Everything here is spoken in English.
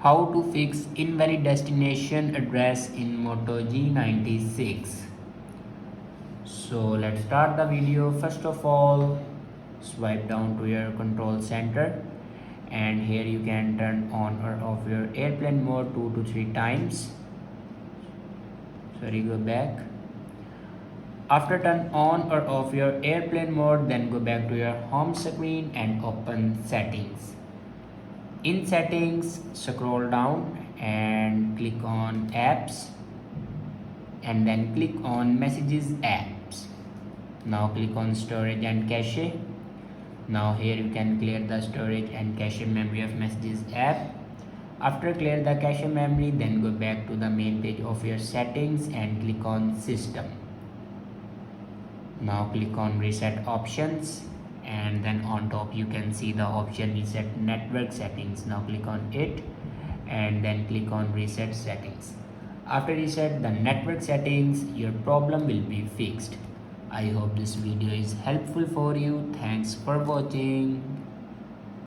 How to fix invalid destination address in Moto G96. So let's start the video. First of all, swipe down to your control center, and here you can turn on or off your airplane mode 2 to 3 times. Go back. After turn on or off your airplane mode, then go back to your home screen and open settings. In settings, scroll down and click on apps, and then click on messages apps. Now click on storage and cache. Now here you can clear the storage and cache memory of messages app. After clear the cache memory, then go back to the main page of your settings and click on system. Now click on reset options, and then on top you can see the option reset network settings. Now click on it and then click on reset settings. After reset the network settings, your problem will be fixed. I hope this video is helpful for you. Thanks for watching.